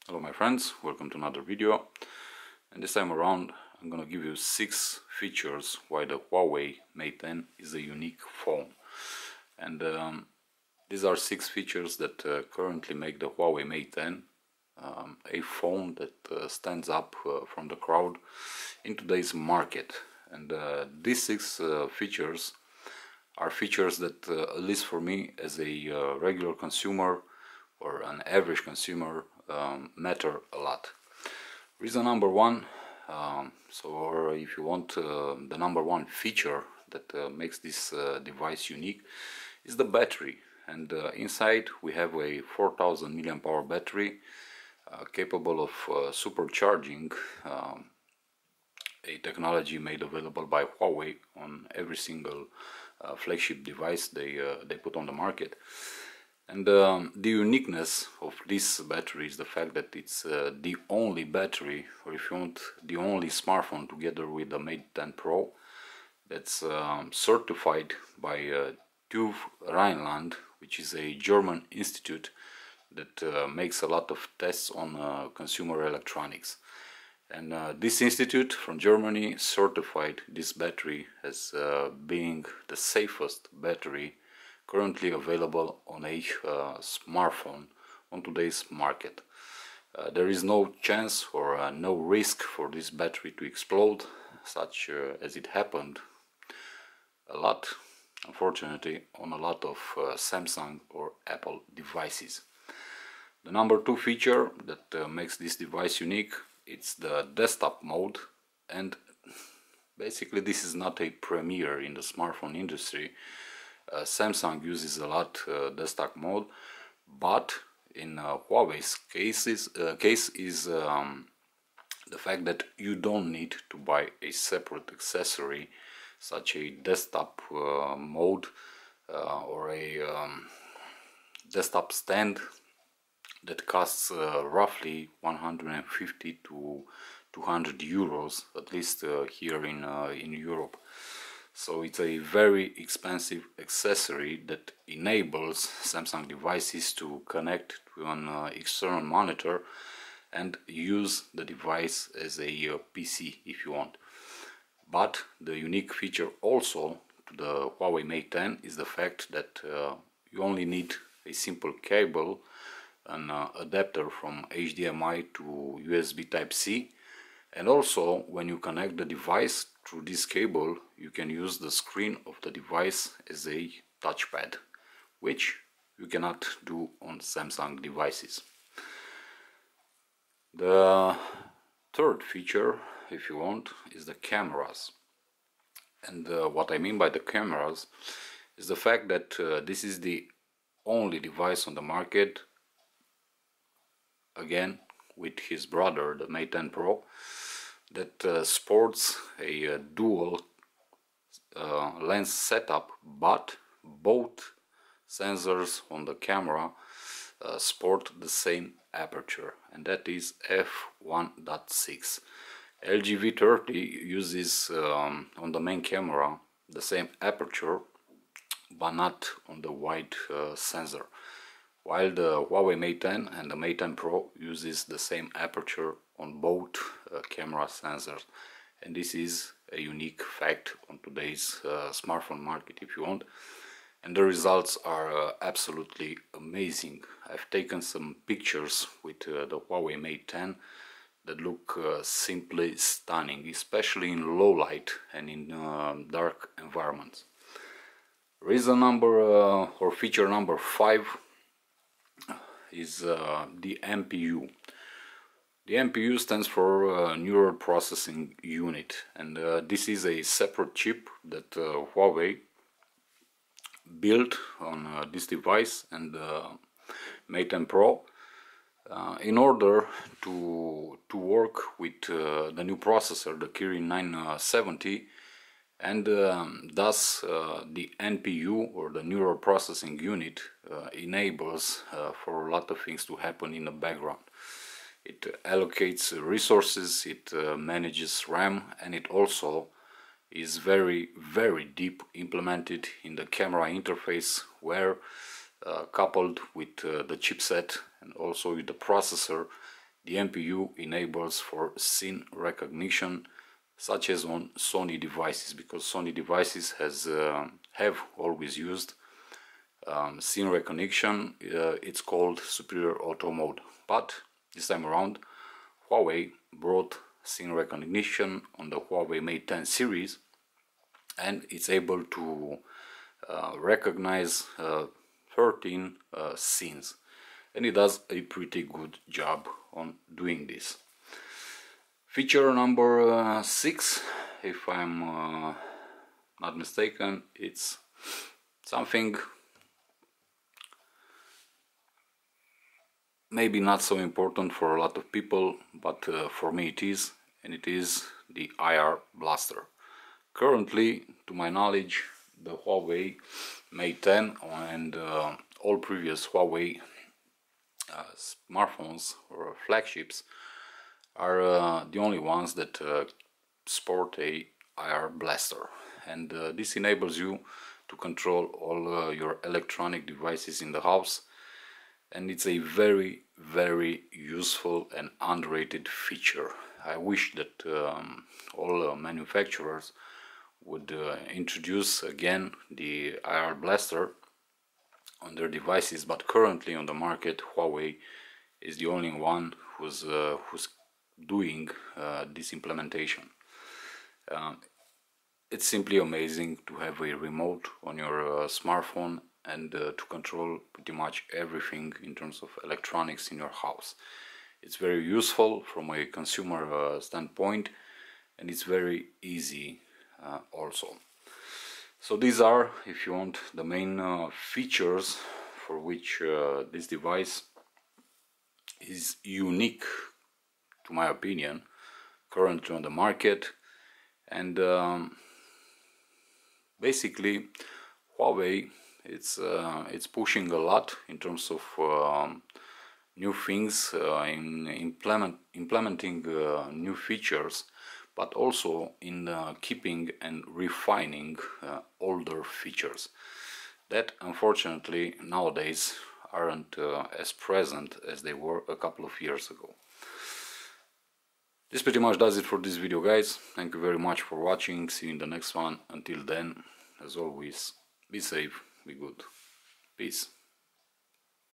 Hello my friends, welcome to another video, and this time around I'm gonna give you 6 features why the Huawei Mate 10 is a unique phone. And these are 6 features that currently make the Huawei Mate 10 a phone that stands up from the crowd in today's market. And these 6 features are features that, at least for me as a regular consumer or an average consumer, matter a lot. Reason number one, or if you want, the number one feature that makes this device unique is the battery. And inside we have a 4000 mAh battery capable of supercharging, a technology made available by Huawei on every single flagship device they put on the market. And the uniqueness of this battery is the fact that it's the only battery, or if you want, the only smartphone together with the Mate 10 Pro that's certified by TÜV Rheinland, which is a German institute that makes a lot of tests on consumer electronics. And this institute from Germany certified this battery as being the safest battery currently available on a smartphone on today's market. There is no chance or no risk for this battery to explode, such as it happened a lot, unfortunately, on a lot of Samsung or Apple devices. The number 2 feature that makes this device unique, it's the desktop mode. And basically this is not a premiere in the smartphone industry. Samsung uses a lot desktop mode, but in Huawei's case is the fact that you don't need to buy a separate accessory such a desktop mode or a desktop stand that costs roughly 150 to 200 euros, at least here in Europe. So it's a very expensive accessory that enables Samsung devices to connect to an external monitor and use the device as a PC if you want. But the unique feature also to the Huawei Mate 10 is the fact that you only need a simple cable, an adapter from HDMI to USB Type-C, and also when you connect the device through this cable, you can use the screen of the device as a touchpad, which you cannot do on Samsung devices. The third feature, if you want, is the cameras. And what I mean by the cameras is the fact that this is the only device on the market, again with his brother, the Mate 10 Pro, that sports a dual lens setup, but both sensors on the camera sport the same aperture, and that is f1.6. LG V30 uses on the main camera the same aperture, but not on the wide sensor, while the Huawei Mate 10 and the Mate 10 Pro uses the same aperture on both camera sensors. And this is a unique fact on today's smartphone market, if you want. And the results are absolutely amazing. I've taken some pictures with the Huawei Mate 10 that look simply stunning, especially in low light and in dark environments. Reason number or feature number 5 is the NPU. The NPU stands for Neural Processing Unit, and this is a separate chip that Huawei built on this device and Mate 10 Pro in order to work with the new processor, the Kirin 970, and thus the NPU, or the Neural Processing Unit, enables for a lot of things to happen in the background. It allocates resources, it manages RAM, and it also is very deep implemented in the camera interface, where coupled with the chipset and also with the processor, the MPU enables for scene recognition, such as on Sony devices, because Sony devices have always used scene recognition. It's called superior auto mode, but this time around Huawei brought scene recognition on the Huawei Mate 10 series, and it's able to recognize 13 scenes, and it does a pretty good job on doing this. Feature number 6, if I'm not mistaken, it's something maybe not so important for a lot of people, but for me it is, and it is the IR blaster. Currently, to my knowledge, the Huawei Mate 10 and all previous Huawei smartphones or flagships are the only ones that sport a IR blaster, and this enables you to control all your electronic devices in the house, and it's a very useful and underrated feature. I wish that all manufacturers would introduce again the IR blaster on their devices, but currently on the market Huawei is the only one who's doing this implementation. It's simply amazing to have a remote on your smartphone and to control pretty much everything in terms of electronics in your house. It's very useful from a consumer standpoint, and it's very easy also. So these are, if you want, the main features for which this device is unique, to my opinion, currently on the market. And basically Huawei, it's pushing a lot in terms of new things, in implementing new features, but also in keeping and refining older features that unfortunately nowadays aren't as present as they were a couple of years ago. This pretty much does it for this video, guys. Thank you very much for watching. See you in the next one. Until then, as always, be safe, be good. Peace.